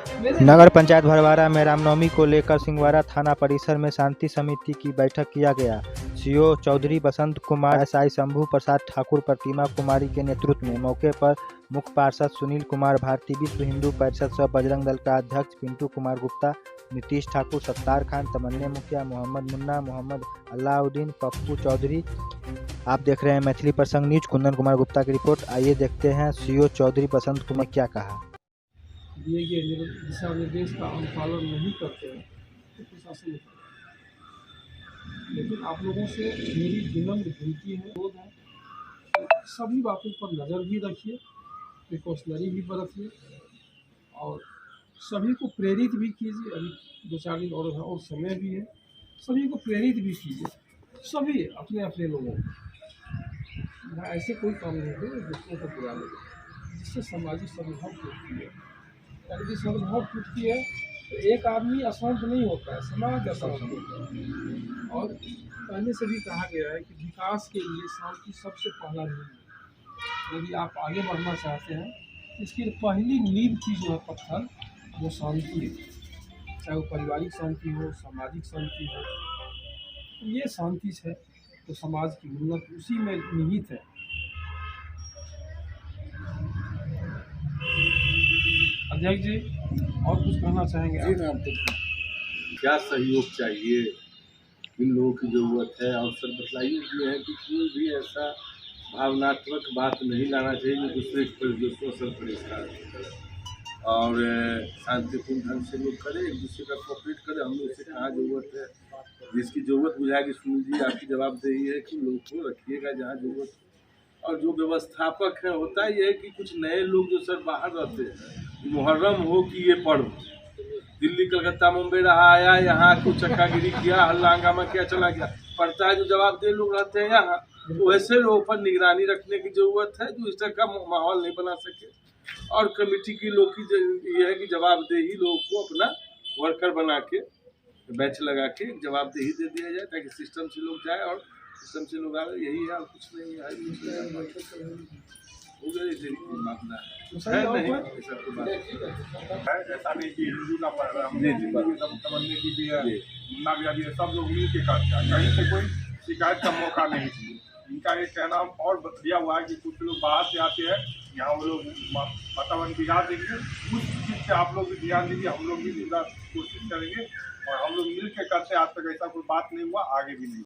नगर पंचायत भरवारा में रामनवमी को लेकर सिंहवाड़ा थाना परिसर में शांति समिति की बैठक किया गया। सीओ चौधरी बसंत कुमार, एसआई शंभू प्रसाद ठाकुर, प्रतिमा कुमारी के नेतृत्व में मौके पर मुख्य पार्षद सुनील कुमार भारती, विश्व हिंदू परिषद सह बजरंग दल का अध्यक्ष पिंटू कुमार गुप्ता, नीतीश ठाकुर, सत्तार खान, तमन्ने मुखिया, मोहम्मद मुन्ना, मोहम्मद अलाउद्दीन, पप्पू चौधरी। आप देख रहे हैं मैथिली प्रसंग न्यूज। कुंदन कुमार गुप्ता की रिपोर्ट। आइए देखते हैं सीओ चौधरी बसंत कुमार क्या कहा। दिए गए दिशा निर्देश का अनुपालन नहीं करते हैं तो प्रशासन नहीं करता। लेकिन आप लोगों से मेरी विनम्र विनती है, अनुरोध है, सभी बातों पर नज़र भी रखिए, प्रिकॉशनरी भी बरतिए और सभी को प्रेरित भी कीजिए। अभी 2-4 दिन और समय भी है, सभी को प्रेरित भी कीजिए। सभी अपने अपने लोगों को ऐसे कोई काम नहीं करें दूसरों को बुरा लगे, जिससे सामाजिक सद्भाव टूटती है। यदि सद्भाव टूटती है तो एक आदमी अशांत नहीं होता है, समाज अशांत होता है। और पहले से भी कहा गया है कि विकास के लिए शांति सबसे पहला नींव है। यदि आप आगे बढ़ना चाहते हैं तो इसकी पहली नींव की जो है पत्थर वो शांति है, चाहे वो पारिवारिक शांति हो, सामाजिक शांति हो। तो ये शांति है तो समाज की उन्नति उसी में निहित है। अध्यक्ष जी और कुछ कहना चाहेंगे? क्या सहयोग चाहिए, किन लोगों की ज़रूरत है, अवसर बतलाइए। ये है कि कोई भी ऐसा भावनात्मक बात नहीं लाना चाहिए जो दूसरे पर सर परेशान और शांतिपूर्ण ढंग से लोग करें, एक दूसरे का कोऑपरेट करें। हम लोग से कहाँ ज़रूरत है, जिसकी ज़रूरत बुझाएगी। सुनील जी आपकी जवाबदेही है कि लोग को रखिएगा जहाँ ज़रूरत। और जो व्यवस्थापक है, होता ये है कि कुछ नए लोग जो सर बाहर रहते हैं, मुहर्रम हो कि ये पर्व, दिल्ली कलकत्ता मुंबई रहा, आया यहाँ कुछ चक्कागिरी किया, हल्ला हंगामा किया, चला गया। पड़ता है जो जवाबदेह लोग रहते हैं यहाँ, तो ऐसे लोगों पर निगरानी रखने की ज़रूरत है जो इस तरह का माहौल नहीं बना सके। और कमेटी की लोग की ये है कि जवाबदेही लोगों को अपना वर्कर बना के बैच लगा के जवाबदेही दे दिया जाए, ताकि सिस्टम से लोग जाए और सिस्टम से लोग आए। यही है, कुछ नहीं है। मामला है नहीं, ऐसा कोई बात नहीं है। जैसा नहीं कि हिंदू का तमन्ने की भी है, मुन्ना भी है, सब लोग मिल के करते हैं। कहीं से कोई शिकायत का मौका नहीं चाहिए। इनका एक कहना और दिया हुआ है कि कुछ लोग बाहर से आते हैं, यहाँ वो लोग वातावरण बिगाड़ देंगे। उस चीज़ पे आप लोग भी ध्यान दीजिए, हम लोग भी पूरा कोशिश करेंगे और हम लोग मिल के करते हैं। आज तक ऐसा कोई बात नहीं हुआ, आगे भी नहीं।